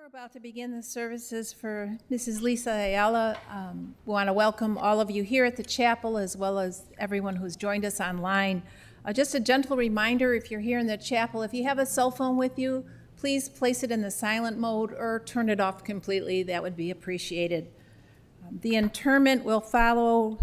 We're about to begin the services for Mrs. Lisa Ayala. We want to welcome all of you here at the chapel as well as everyone who's joined us online. Just a gentle reminder, if you're here in the chapel, if you have a cell phone with you, please place it in the silent mode or turn it off completely. That would be appreciated. The interment will follow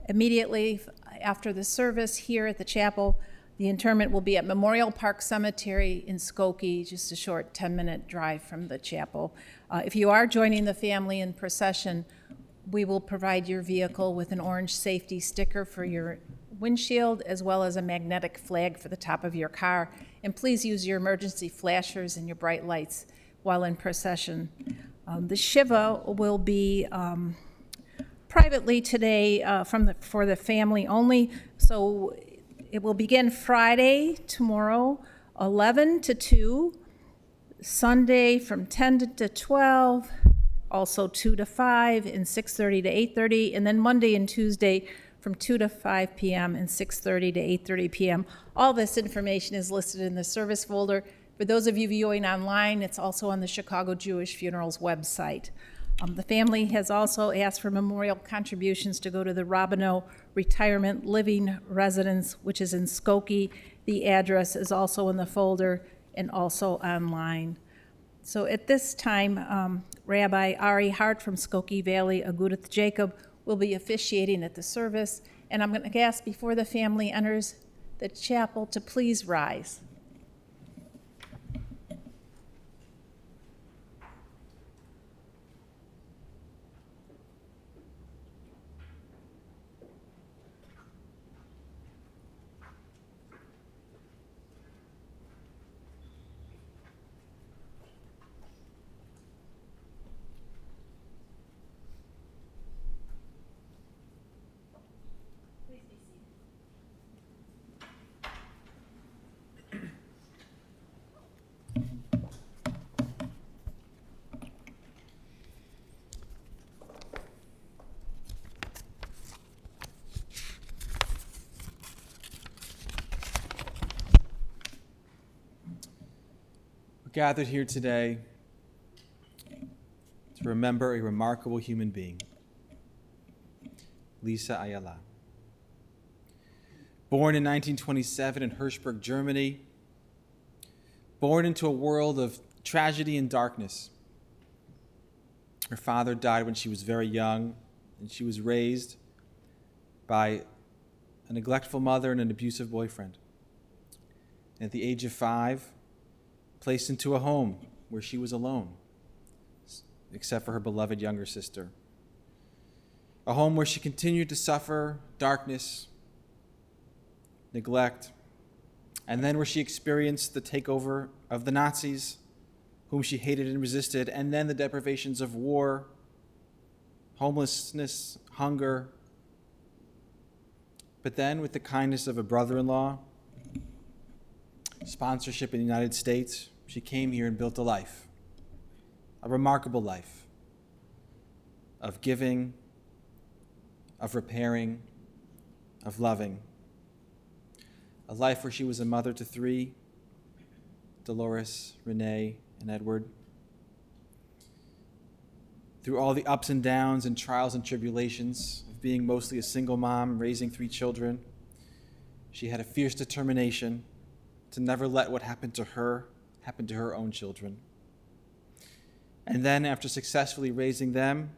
immediately after the service here at the chapel. The interment will be at Memorial Park Cemetery in Skokie, just a short 10-minute drive from the chapel. If you are joining the family in procession, we will provide your vehicle with an orange safety sticker for your windshield, as well as a magnetic flag for the top of your car. And please use your emergency flashers and your bright lights while in procession. The Shiva will be privately today for the family only. So it will begin Friday, tomorrow, 11 to 2, Sunday from 10 to 12, also 2 to 5, and 6:30 to 8:30, and then Monday and Tuesday from 2 to 5 p.m. and 6:30 to 8:30 p.m. All this information is listed in the service folder. For those of you viewing online, it's also on the Chicago Jewish Funerals website. The family has also asked for memorial contributions to go to the Robino Retirement Living Residence, which is in Skokie. The address is also in the folder and also online. So at this time, Rabbi Ari Hart from Skokie Valley Agudath Jacob will be officiating at the service. And I'm going to ask, before the family enters the chapel, to please rise. Gathered here today to remember a remarkable human being, Lisa Ayala. Born in 1927 in Hirschberg, Germany, born into a world of tragedy and darkness. Her father died when she was very young, and she was raised by a neglectful mother and an abusive boyfriend. At the age of 5, placed into a home where she was alone, except for her beloved younger sister. A home where she continued to suffer darkness, neglect, and then where she experienced the takeover of the Nazis, whom she hated and resisted, and then the deprivations of war, homelessness, hunger. But then, with the kindness of a brother-in-law, sponsorship in the United States, she came here and built a life, a remarkable life of giving, of repairing, of loving. A life where she was a mother to 3, Dolores, Renee, and Edward. Through all the ups and downs and trials and tribulations of being mostly a single mom, raising 3 children, she had a fierce determination to never let what happened to her happen to her own children. And then, after successfully raising them,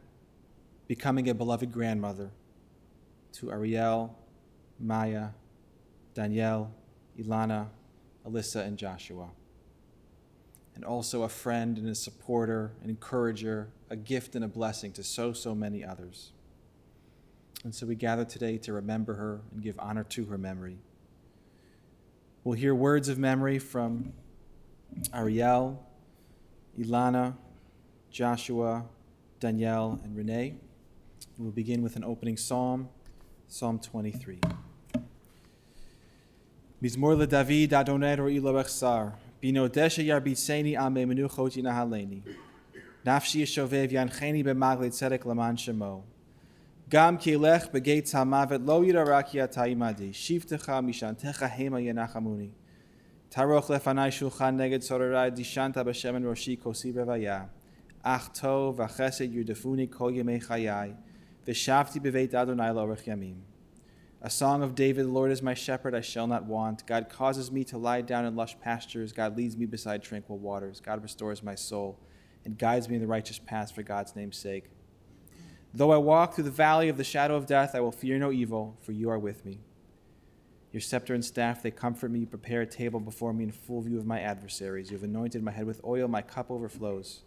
becoming a beloved grandmother to Ariel, Maya, Danielle, Ilana, Alyssa, and Joshua. And also a friend and a supporter, an encourager, a gift and a blessing to so many others. And so we gather today to remember her and give honor to her memory. We'll hear words of memory from Ariel, Ilana, Joshua, Danielle, and Renee. We'll begin with an opening psalm, Psalm 23. Mizmor LeDavid Adonai ro'i lo echsar, binodesha yarbitseni al menuchot yinahaleni. Nafshi yeshovev yancheni b'magle tzedek laman shemo. Gam ki elech b'geitz hamavet lo yirara ki ata imadi, shivtecha mishantecha hema yenachamuni. Taroch lefanai shulchan neged sorarai dishanta b'shem en roshi kosi revaya. Ach tov v'chesed yudafuni kol yemei chayai. V'shavti b'veit Adonai la'orech yamim. A song of David, the Lord is my shepherd, I shall not want. God causes me to lie down in lush pastures. God leads me beside tranquil waters. God restores my soul and guides me in the righteous paths for God's name's sake. Though I walk through the valley of the shadow of death, I will fear no evil, for you are with me. Your scepter and staff, they comfort me. You prepare a table before me in full view of my adversaries. You have anointed my head with oil, my cup overflows.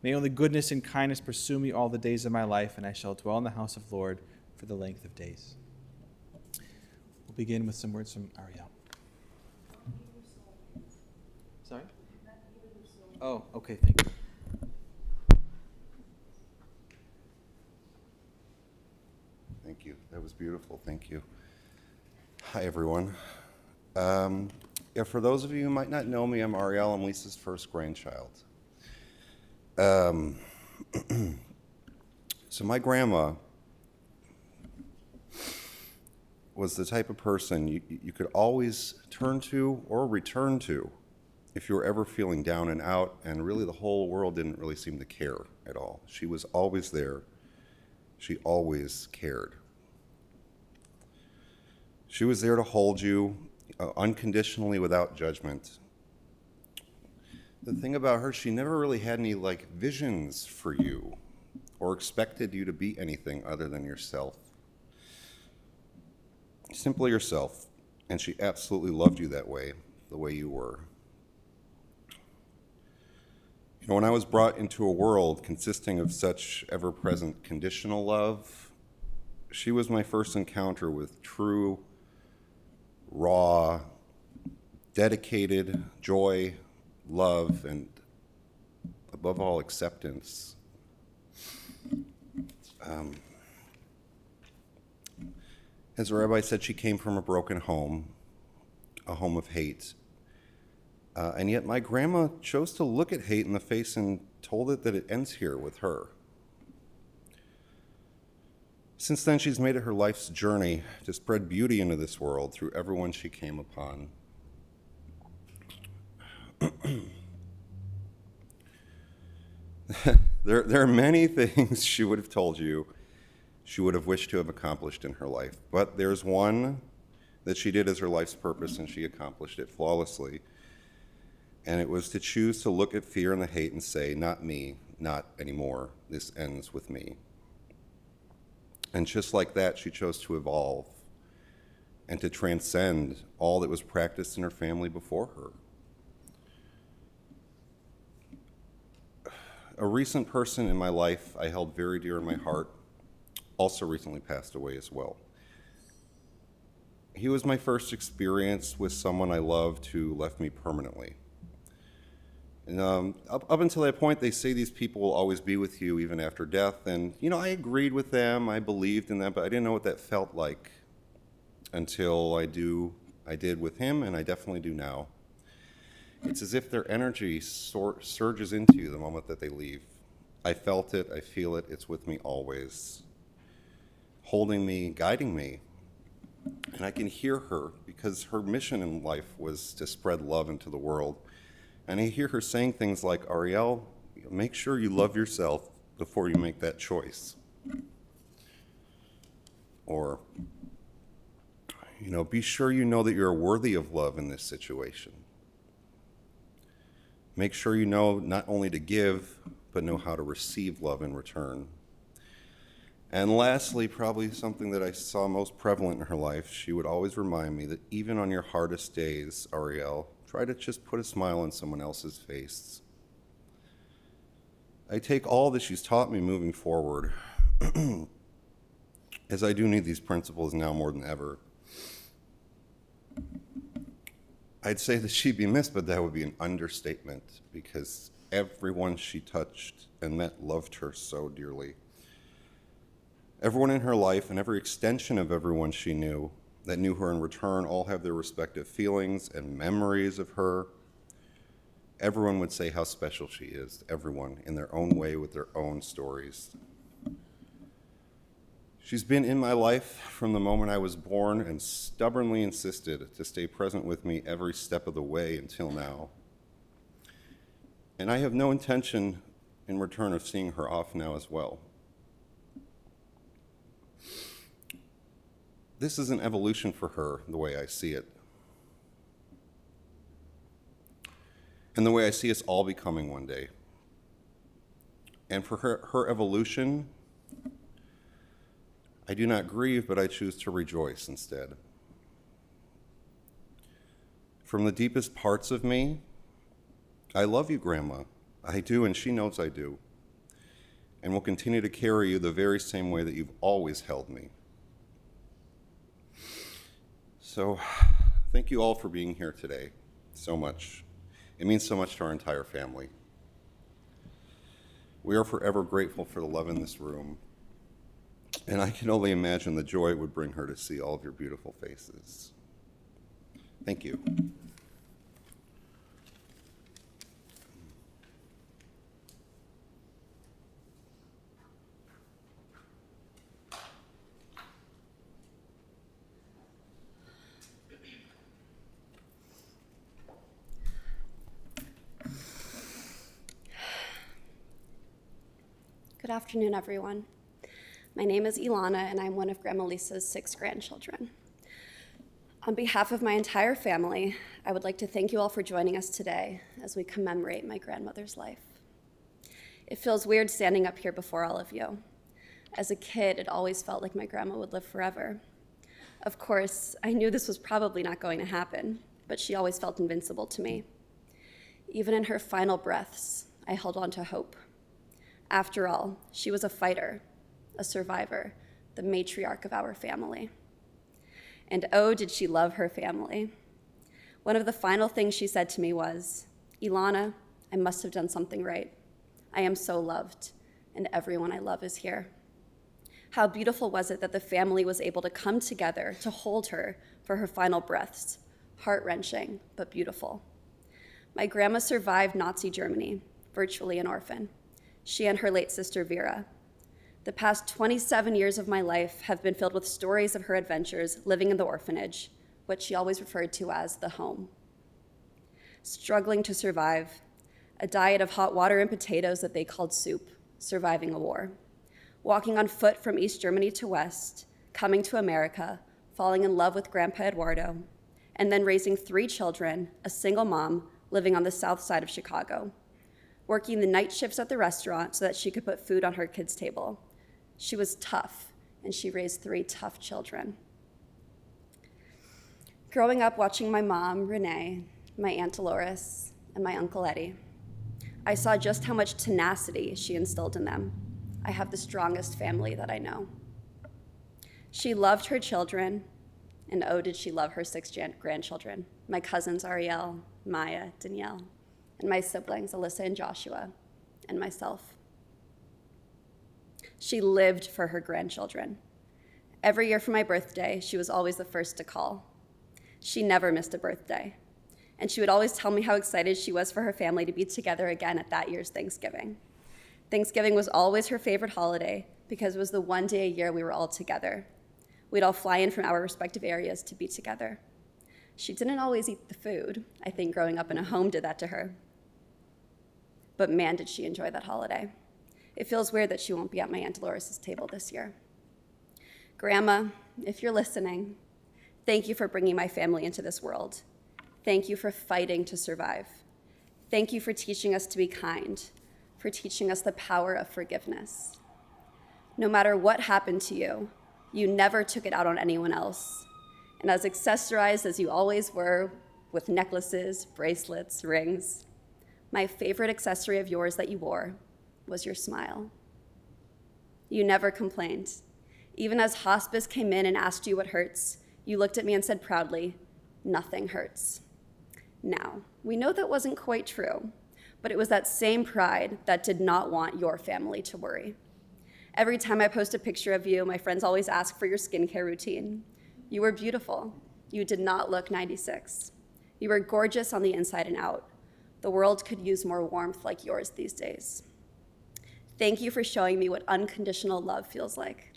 May only goodness and kindness pursue me all the days of my life, and I shall dwell in the house of the Lord for the length of days. We'll begin with some words from Ariel. Sorry? Oh, okay, thank you. Thank you. That was beautiful. Thank you. Hi, everyone. For those of you who might not know me, I'm Ariel. I'm Lisa's first grandchild. So my grandma was the type of person you could always turn to or return to if you were ever feeling down and out, and really the whole world didn't really seem to care at all. She was always there. She always cared. She was there to hold you unconditionally without judgment. The thing about her, she never really had any visions for you or expected you to be anything other than yourself. Simply yourself, and she absolutely loved you that way, the way you were. When I was brought into a world consisting of such ever-present conditional love, she was my first encounter with true, raw, dedicated joy, love, and above all, acceptance. As the rabbi said, she came from a broken home, a home of hate. And yet my grandma chose to look at hate in the face and told it that it ends here with her. Since then, she's made it her life's journey to spread beauty into this world through everyone she came upon. There are many things she would have told you she would have wished to have accomplished in her life, but there's one that she did as her life's purpose, and she accomplished it flawlessly. And it was to choose to look at fear and the hate and say, not me, not anymore. This ends with me. And just like that, she chose to evolve and to transcend all that was practiced in her family before her. A recent person in my life I held very dear in my heart also recently passed away as well. He was my first experience with someone I loved who left me permanently. And up until that point, they say these people will always be with you even after death. And, I agreed with them. I believed in them, but I didn't know what that felt like until I did with him, and I definitely do now. It's as if their energy surges into you the moment that they leave. I felt it. I feel it. It's with me always, holding me, guiding me. And I can hear her because her mission in life was to spread love into the world. And I hear her saying things like, Ariel, make sure you love yourself before you make that choice. Or, be sure you know that you're worthy of love in this situation. Make sure you know not only to give, but know how to receive love in return. And lastly, probably something that I saw most prevalent in her life, she would always remind me that even on your hardest days, Ariel, try to just put a smile on someone else's face. I take all that she's taught me moving forward, as I do need these principles now more than ever. I'd say that she'd be missed, but that would be an understatement, because everyone she touched and met loved her so dearly. Everyone in her life and every extension of everyone she knew that knew her in return all have their respective feelings and memories of her. Everyone would say how special she is, everyone in their own way with their own stories. She's been in my life from the moment I was born and stubbornly insisted to stay present with me every step of the way until now. And I have no intention in return of seeing her off now as well. This is an evolution for her, the way I see it. And the way I see us all becoming one day. And for her evolution, I do not grieve, but I choose to rejoice instead. From the deepest parts of me, I love you, Grandma. I do, and she knows I do. And will continue to carry you the very same way that you've always held me. So, thank you all for being here today so much. It means so much to our entire family. We are forever grateful for the love in this room, and I can only imagine the joy it would bring her to see all of your beautiful faces. Thank you. Good afternoon, everyone. My name is Ilana, and I'm one of Grandma Lisa's 6 grandchildren. On behalf of my entire family, I would like to thank you all for joining us today as we commemorate my grandmother's life. It feels weird standing up here before all of you. As a kid, it always felt like my grandma would live forever. Of course, I knew this was probably not going to happen, but she always felt invincible to me. Even in her final breaths, I held on to hope. After all, she was a fighter, a survivor, the matriarch of our family. And oh, did she love her family. One of the final things she said to me was, "Ilana, I must have done something right. I am so loved, and everyone I love is here." How beautiful was it that the family was able to come together to hold her for her final breaths, heart-wrenching, but beautiful. My grandma survived Nazi Germany, virtually an orphan. She and her late sister, Vera. The past 27 years of my life have been filled with stories of her adventures living in the orphanage, what she always referred to as the home. Struggling to survive, a diet of hot water and potatoes that they called soup, surviving a war. Walking on foot from East Germany to West, coming to America, falling in love with Grandpa Eduardo, and then raising 3 children, a single mom, living on the south side of Chicago. Working the night shifts at the restaurant so that she could put food on her kids' table. She was tough, and she raised 3 tough children. Growing up watching my mom, Renee, my Aunt Dolores, and my Uncle Eddie, I saw just how much tenacity she instilled in them. I have the strongest family that I know. She loved her children, and oh, did she love her 6 grandchildren, my cousins Ariel, Maya, Danielle, and my siblings, Alyssa and Joshua, and myself. She lived for her grandchildren. Every year for my birthday, she was always the first to call. She never missed a birthday, and she would always tell me how excited she was for her family to be together again at that year's Thanksgiving. Thanksgiving was always her favorite holiday because it was the one day a year we were all together. We'd all fly in from our respective areas to be together. She didn't always eat the food. I think growing up in a home did that to her. But man, did she enjoy that holiday. It feels weird that she won't be at my Aunt Dolores' table this year. Grandma, if you're listening, thank you for bringing my family into this world. Thank you for fighting to survive. Thank you for teaching us to be kind, for teaching us the power of forgiveness. No matter what happened to you, you never took it out on anyone else. And as accessorized as you always were, with necklaces, bracelets, rings, my favorite accessory of yours that you wore was your smile. You never complained. Even as hospice came in and asked you what hurts, you looked at me and said proudly, "Nothing hurts." Now, we know that wasn't quite true, but it was that same pride that did not want your family to worry. Every time I post a picture of you, my friends always ask for your skincare routine. You were beautiful. You did not look 96. You were gorgeous on the inside and out. The world could use more warmth like yours these days. Thank you for showing me what unconditional love feels like.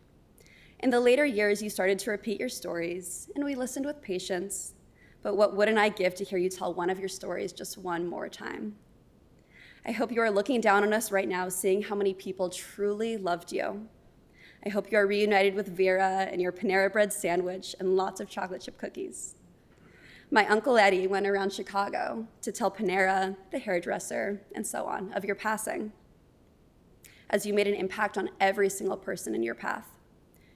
In the later years, you started to repeat your stories, and we listened with patience. But what wouldn't I give to hear you tell one of your stories just one more time? I hope you are looking down on us right now, seeing how many people truly loved you. I hope you are reunited with Vera and your Panera Bread sandwich and lots of chocolate chip cookies. My Uncle Eddie went around Chicago to tell Panera, the hairdresser, and so on, of your passing, as you made an impact on every single person in your path.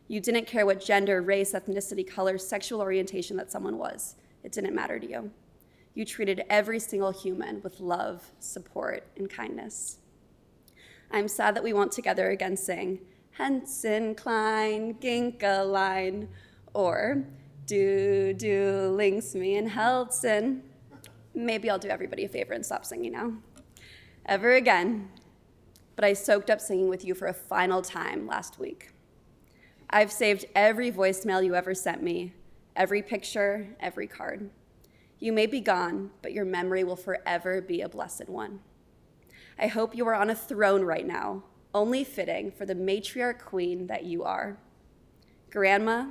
You didn't care what gender, race, ethnicity, color, sexual orientation that someone was. It didn't matter to you. You treated every single human with love, support, and kindness. I'm sad that we won't together again sing Henson, Klein, Ginka line, or do links me and Heltzen. Maybe I'll do everybody a favor and stop singing now. Ever again. But I soaked up singing with you for a final time last week. I've saved every voicemail you ever sent me, every picture, every card. You may be gone, but your memory will forever be a blessed one. I hope you are on a throne right now, only fitting for the matriarch queen that you are. Grandma,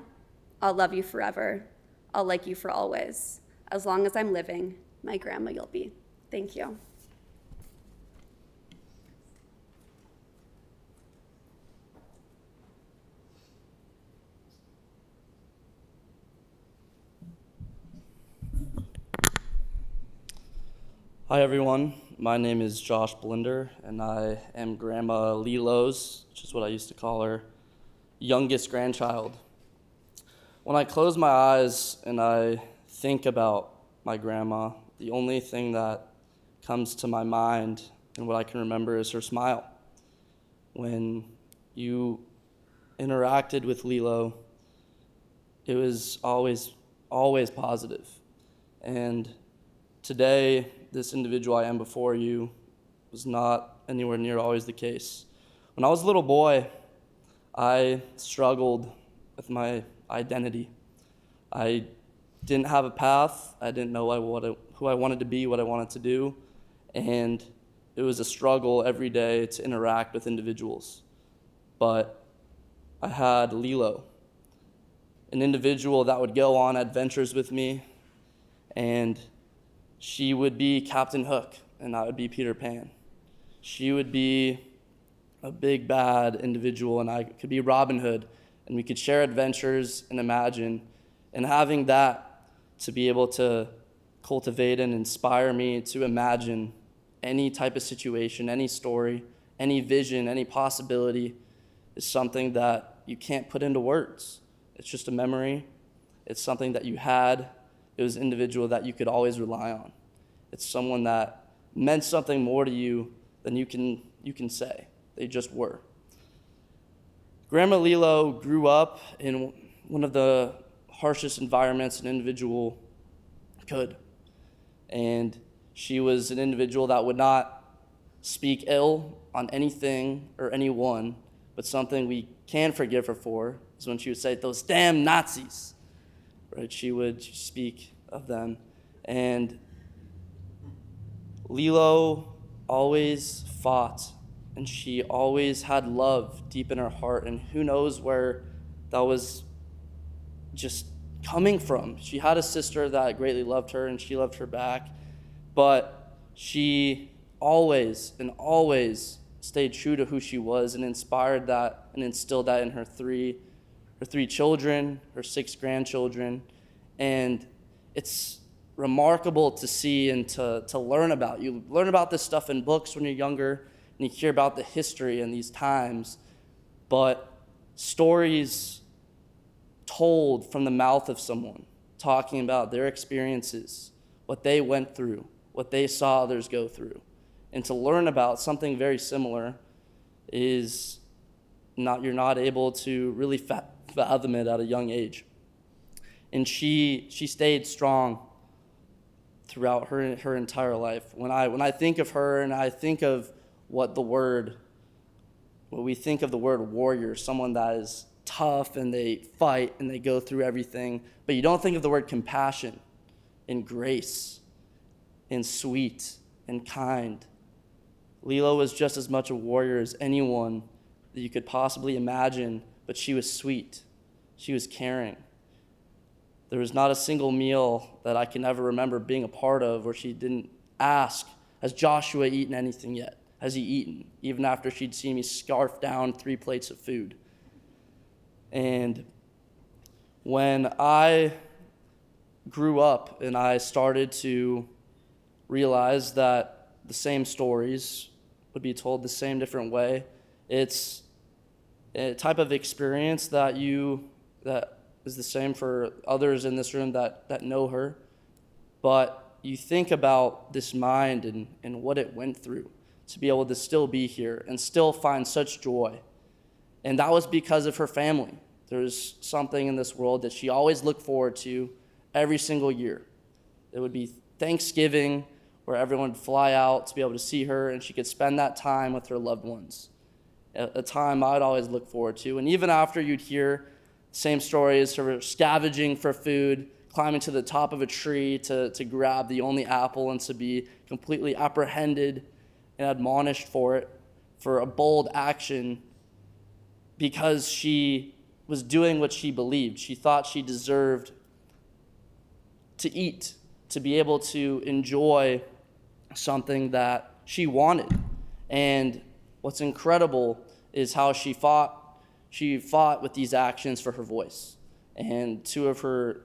I'll love you forever. I'll like you for always. As long as I'm living, my grandma you'll be. Thank you. Hi everyone, my name is Josh Blinder and I am Grandma Lilo's, which is what I used to call her, youngest grandchild. When I close my eyes and I think about my grandma, the only thing that comes to my mind and what I can remember is her smile. When you interacted with Lilo, it was always positive. And today, this individual I am before you was not anywhere near always the case. When I was a little boy, I struggled with my identity. I didn't have a path. I didn't know who I wanted to be, what I wanted to do, and it was a struggle every day to interact with individuals. But I had Lilo, an individual that would go on adventures with me, and she would be Captain Hook, and I would be Peter Pan. She would be a big, bad individual, and I could be Robin Hood, and we could share adventures and imagine. And having that to be able to cultivate and inspire me to imagine any type of situation, any story, any vision, any possibility is something that you can't put into words. It's just a memory. It's something that you had. It was an individual that you could always rely on. It's someone that meant something more to you than you can say. They just were. Grandma Lilo grew up in one of the harshest environments an individual could. And she was an individual that would not speak ill on anything or anyone, but something we can forgive her for is when she would say, "Those damn Nazis." Right? She would speak of them. And Lilo always fought, and she always had love deep in her heart, and who knows where that was just coming from. She had a sister that greatly loved her, and she loved her back, but she always stayed true to who she was and inspired that and instilled that in her three children, her 6 grandchildren, and it's remarkable to see and to learn about. You learn about this stuff in books when you're younger, and you hear about the history and these times, but stories told from the mouth of someone, talking about their experiences, what they went through, what they saw others go through, and to learn about something very similar is you're not able to really fathom it at a young age. And she stayed strong throughout her entire life. When I think of her and I think of what we think of the word warrior, someone that is tough and they fight and they go through everything, but you don't think of the word compassion and grace and sweet and kind. Lilo was just as much a warrior as anyone that you could possibly imagine, but she was sweet She was caring. There was not a single meal that I can ever remember being a part of where she didn't ask, has Joshua eaten anything yet? Has he eaten? Even after she'd seen me scarf down 3 plates of food. And when I grew up and I started to realize that the same stories would be told the same different way, it's a type of experience that is the same for others in this room that know her. But you think about this mind and what it went through to be able to still be here and still find such joy. And that was because of her family. There's something in this world that she always looked forward to every single year. It would be Thanksgiving, where everyone would fly out to be able to see her, and she could spend that time with her loved ones. A time I'd always look forward to. And even after you'd hear same stories, her scavenging for food, climbing to the top of a tree to grab the only apple, and to be completely apprehended and admonished for it, for a bold action, because she was doing what she believed. She thought she deserved to eat, to be able to enjoy something that she wanted. And what's incredible is how she fought with these actions for her voice. And two of her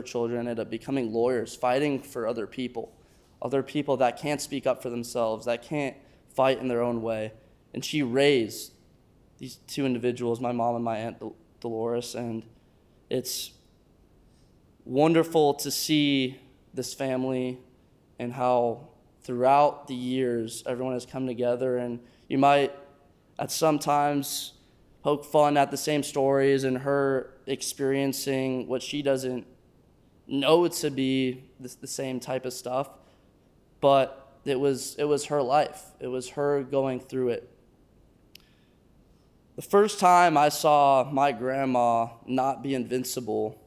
children ended up becoming lawyers, fighting for other people that can't speak up for themselves, that can't fight in their own way. And she raised these 2 individuals, my mom and my aunt Dolores, and it's wonderful to see this family and how throughout the years everyone has come together. And you might at some times poke fun at the same stories and her experiencing what she doesn't know to be the same type of stuff, but it was her life. It was her going through it. The first time I saw my grandma not be invincible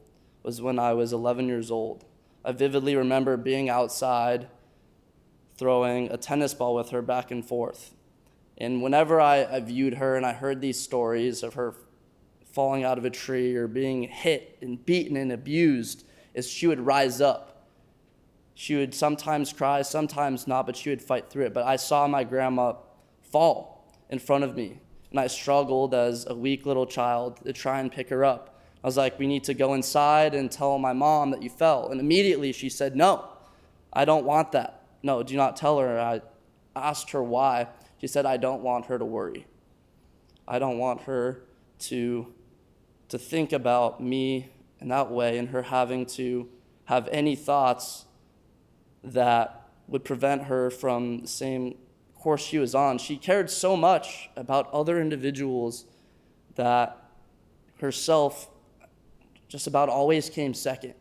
was when I was 11 years old. I vividly remember being outside throwing a tennis ball with her back and forth. And whenever I viewed her and I heard these stories of her falling out of a tree or being hit and beaten and abused, is she would rise up. She would sometimes cry, sometimes not, but she would fight through it. But I saw my grandma fall in front of me, and I struggled as a weak little child to try and pick her up. I was like, we need to go inside and tell my mom that you fell. And immediately she said, no, I don't want that. No, do not tell her. I asked her why. She said, I don't want her to worry. I don't want her to think about me in that way, and her having to have any thoughts that would prevent her from the same course she was on. She cared so much about other individuals that herself just about always came second.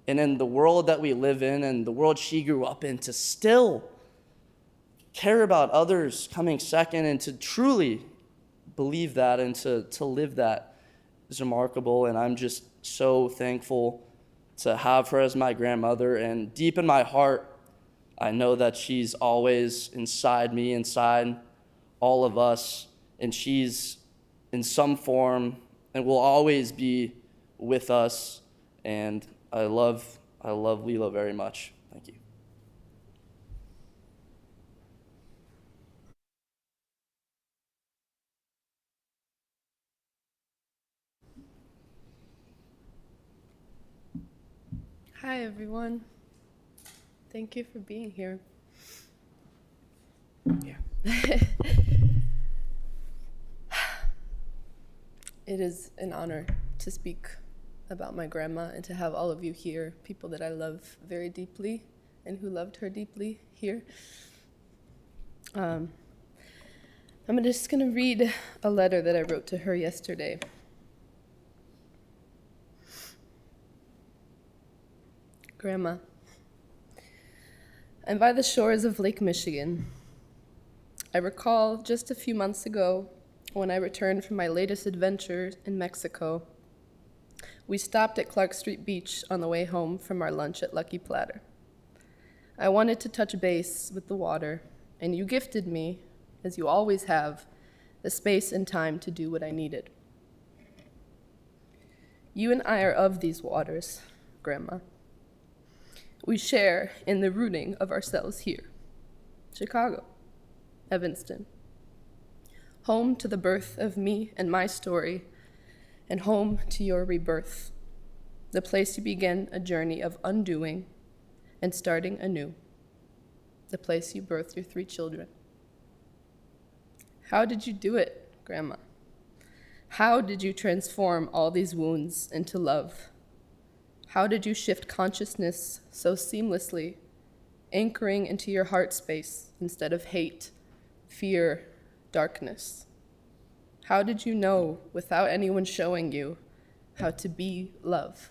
And in the world that we live in and the world she grew up in, to still care about others coming second and to truly believe that and to live that is remarkable. And I'm just so thankful to have her as my grandmother. And deep in my heart, I know that she's always inside me, inside all of us, and she's in some form and will always be with us. And I love Lilo very much. Thank you. Hi, everyone. Thank you for being here. Yeah. It is an honor to speak about my grandma and to have all of you here, people that I love very deeply and who loved her deeply here. I'm just going to read a letter that I wrote to her yesterday. Grandma, I'm by the shores of Lake Michigan. I recall just a few months ago when I returned from my latest adventure in Mexico. We stopped at Clark Street Beach on the way home from our lunch at Lucky Platter. I wanted to touch base with the water, and you gifted me, as you always have, the space and time to do what I needed. You and I are of these waters, Grandma. We share in the rooting of ourselves here. Chicago, Evanston. Home to the birth of me and my story, and home to your rebirth. The place you begin a journey of undoing and starting anew. The place you birthed your 3 children. How did you do it, Grandma? How did you transform all these wounds into love? How did you shift consciousness so seamlessly, anchoring into your heart space instead of hate, fear, darkness? How did you know, without anyone showing you, how to be love?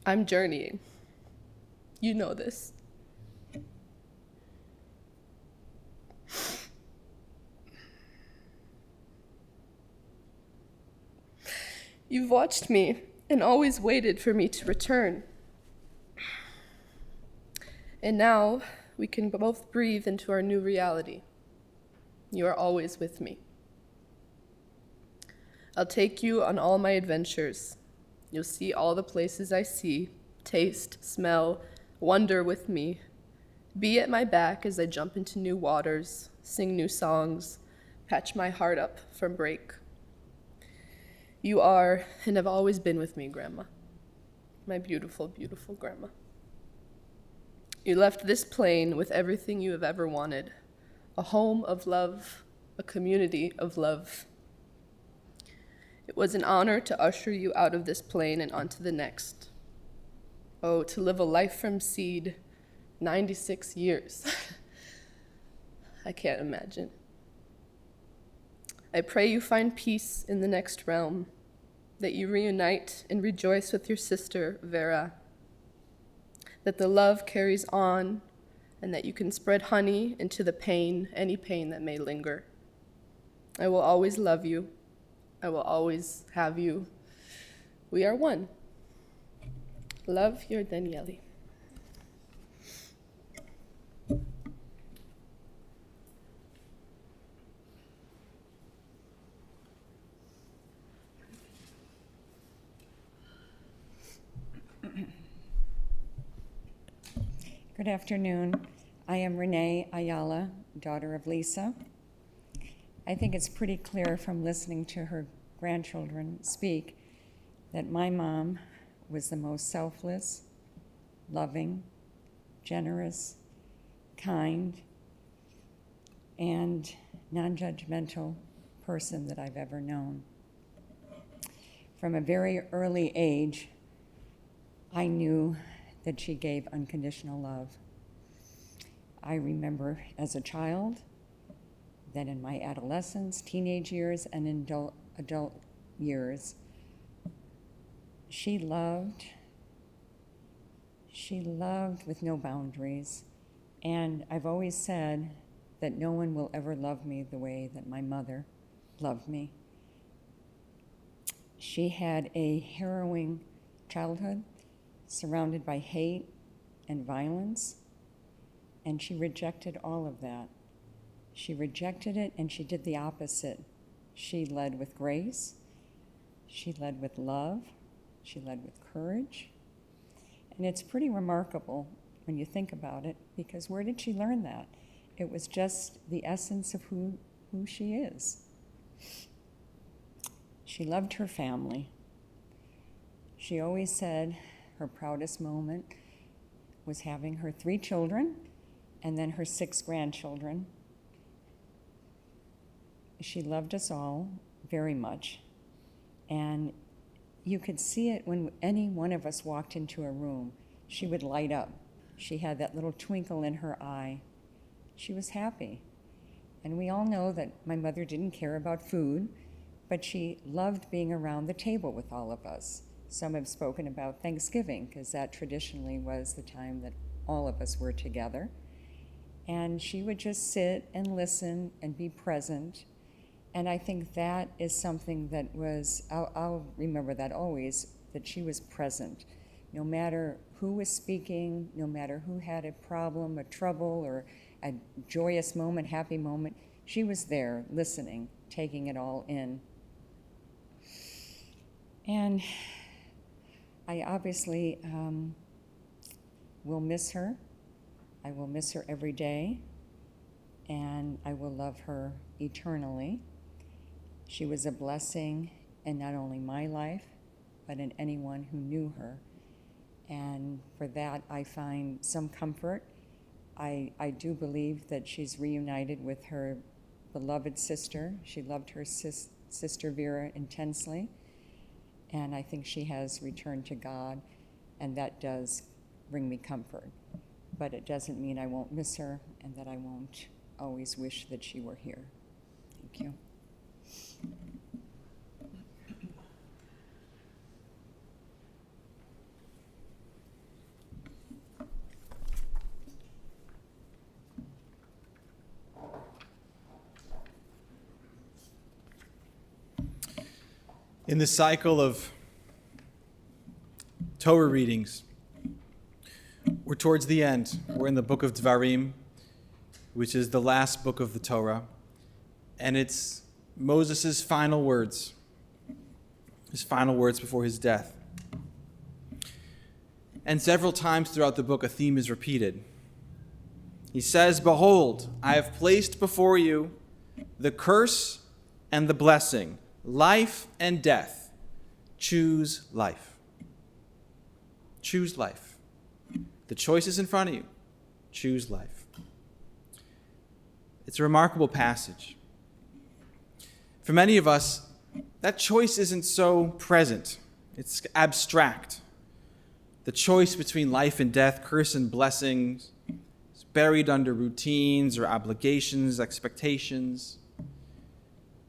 I'm journeying. You know this. You've watched me and always waited for me to return. And now we can both breathe into our new reality. You are always with me. I'll take you on all my adventures. You'll see all the places I see, taste, smell, wonder with me. Be at my back as I jump into new waters, sing new songs, patch my heart up from break. You are and have always been with me, Grandma. My beautiful, beautiful Grandma. You left this plane with everything you have ever wanted. A home of love, a community of love. It was an honor to usher you out of this plane and onto the next. Oh, to live a life from seed, 96 years. I can't imagine. I pray you find peace in the next realm, that you reunite and rejoice with your sister, Vera, that the love carries on, and that you can spread honey into the pain, any pain that may linger. I will always love you. I will always have you. We are one. Love, your Daniele. Good afternoon. I am Renee Ayala, daughter of Lisa. I think it's pretty clear from listening to her grandchildren speak that my mom was the most selfless, loving, generous, kind, and non-judgmental person that I've ever known. From a very early age, I knew that she gave unconditional love. I remember as a child, then in my adolescence, teenage years, and in adult years, she loved with no boundaries. And I've always said that no one will ever love me the way that my mother loved me. She had a harrowing childhood, surrounded by hate and violence, and she rejected all of that. She rejected it, and she did the opposite. She led with grace, she led with love, she led with courage, and it's pretty remarkable when you think about it, because where did she learn that? It was just the essence of who she is. She loved her family. She always said her proudest moment was having her 3 children and then her 6 grandchildren. She loved us all very much. And you could see it when any one of us walked into a room. She would light up. She had that little twinkle in her eye. She was happy. And we all know that my mother didn't care about food, but she loved being around the table with all of us. Some have spoken about Thanksgiving, because that traditionally was the time that all of us were together. And she would just sit and listen and be present. And I think that is something that I'll remember that always, that she was present. No matter who was speaking, no matter who had a problem, a trouble, or a joyous moment, happy moment, she was there listening taking it all in. And I obviously will miss her. I will miss her every day, and I will love her eternally. She was a blessing in not only my life, but in anyone who knew her. And for that, I find some comfort. I do believe that she's reunited with her beloved sister. She loved her sister Vera intensely, and I think she has returned to God, and that does bring me comfort. But it doesn't mean I won't miss her and that I won't always wish that she were here. Thank you. In the cycle of Torah readings, we're towards the end. We're in the book of Dvarim, which is the last book of the Torah, and it's Moses' final words, his final words before his death. And several times throughout the book, a theme is repeated. He says, "Behold, I have placed before you the curse and the blessing, life and death. Choose life." Choose life. The choice is in front of you. Choose life. It's a remarkable passage. For many of us, that choice isn't so present. It's abstract. The choice between life and death, curse and blessings, is buried under routines or obligations, expectations.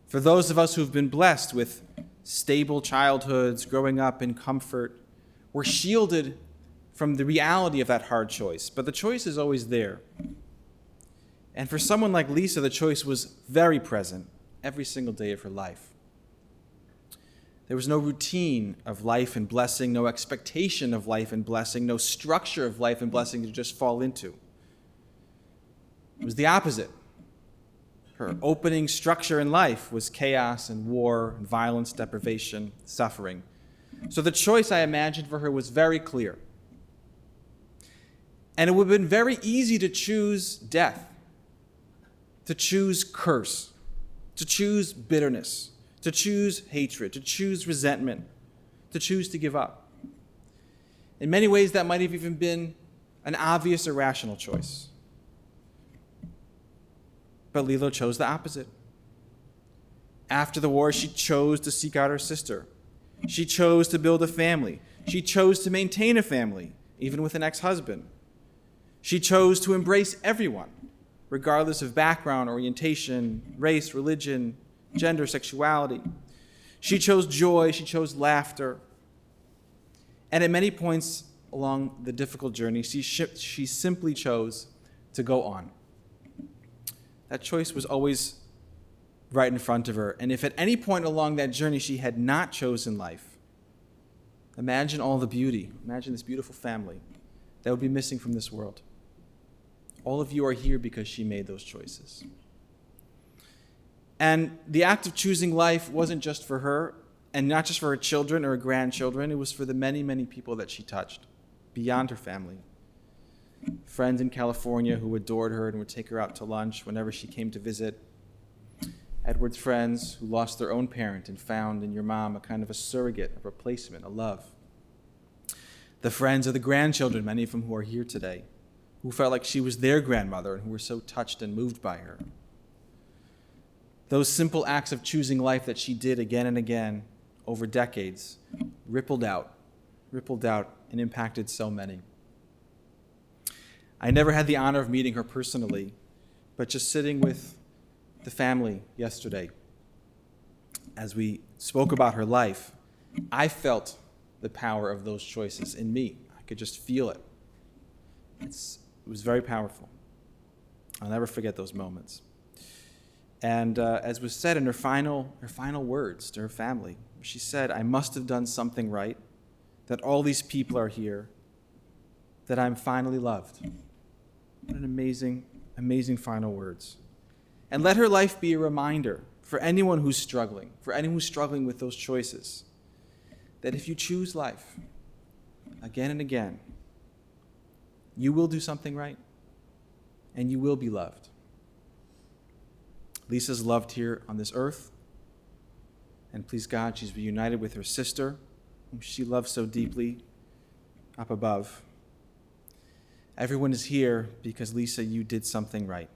For those of us who've been blessed with stable childhoods, growing up in comfort, we're shielded from the reality of that hard choice, but the choice is always there. And for someone like Lisa, the choice was very present every single day of her life. There was no routine of life and blessing, no expectation of life and blessing, no structure of life and blessing to just fall into. It was the opposite. Her opening structure in life was chaos and war and violence, deprivation, suffering. So the choice, I imagined, for her was very clear. And it would have been very easy to choose death, to choose curse, to choose bitterness, to choose hatred, to choose resentment, to choose to give up. In many ways, that might have even been an obvious irrational choice. But Lilo chose the opposite. After the war, she chose to seek out her sister. She chose to build a family. She chose to maintain a family, even with an ex-husband. She chose to embrace everyone, regardless of background, orientation, race, religion, gender, sexuality. She chose joy. She chose laughter. And at many points along the difficult journey, she simply chose to go on. That choice was always right in front of her. And if at any point along that journey she had not chosen life, imagine all the beauty. Imagine this beautiful family that would be missing from this world. All of you are here because she made those choices. And the act of choosing life wasn't just for her, and not just for her children or her grandchildren. It was for the many, many people that she touched beyond her family. Friends in California who adored her and would take her out to lunch whenever she came to visit. Edward's friends who lost their own parent and found in your mom a kind of a surrogate, a replacement, a love. The friends of the grandchildren, many of them who are here today, who felt like she was their grandmother and who were so touched and moved by her. Those simple acts of choosing life that she did again and again over decades rippled out and impacted so many. I never had the honor of meeting her personally, but just sitting with the family yesterday as we spoke about her life, I felt the power of those choices in me. I could just feel it. It was very powerful. I'll never forget those moments. And as was said in her final words to her family, she said, "I must have done something right, that all these people are here, that I'm finally loved." What an amazing, amazing final words. And let her life be a reminder for anyone who's struggling with those choices, that if you choose life again and again, you will do something right and you will be loved. Lisa's loved here on this earth, and please God, she's reunited with her sister, whom she loves so deeply, up above. Everyone is here because, Lisa, you did something right.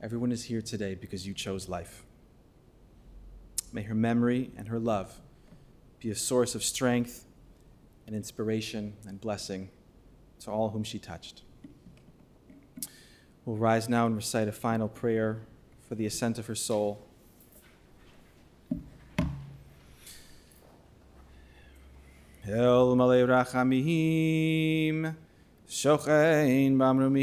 Everyone is here today because you chose life. May her memory and her love be a source of strength and inspiration and blessing to all whom she touched. We'll rise now and recite a final prayer for the ascent of her soul. El malei rachamim, shochein bamrumim,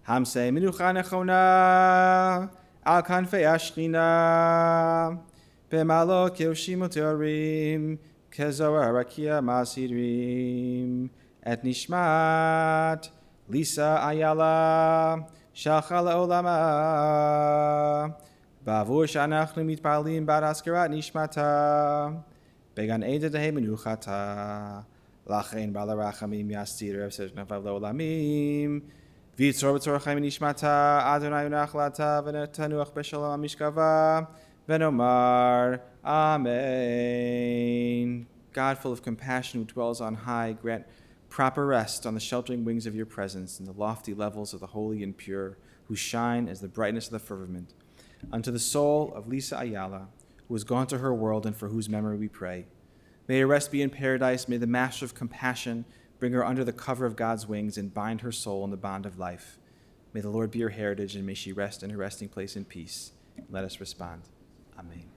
hamsei menucha nechona, al kanfei ashchina, b'malo kioshim uteorim, kezoar rakia masirim, et nishmat, Lisa Ayala, shalcha le'olama, bavur she'anachnu mitpalim bar haskarat nishmata, began eda dehe menuchata, lachein bala rachamim yastir navav le'olamim, v'yitzor b'tzor chaim nishmata, Adonai unachlata, v'netanuach b'shalom mishkava, v'nomar, Amen. God, full of compassion, who dwells on high, grant proper rest on the sheltering wings of your presence in the lofty levels of the holy and pure, who shine as the brightness of the firmament. Unto the soul of Lisa Ayala, who has gone to her world and for whose memory we pray. May her rest be in paradise. May the Master of compassion bring her under the cover of God's wings and bind her soul in the bond of life. May the Lord be her heritage, and may she rest in her resting place in peace. Let us respond. Amen.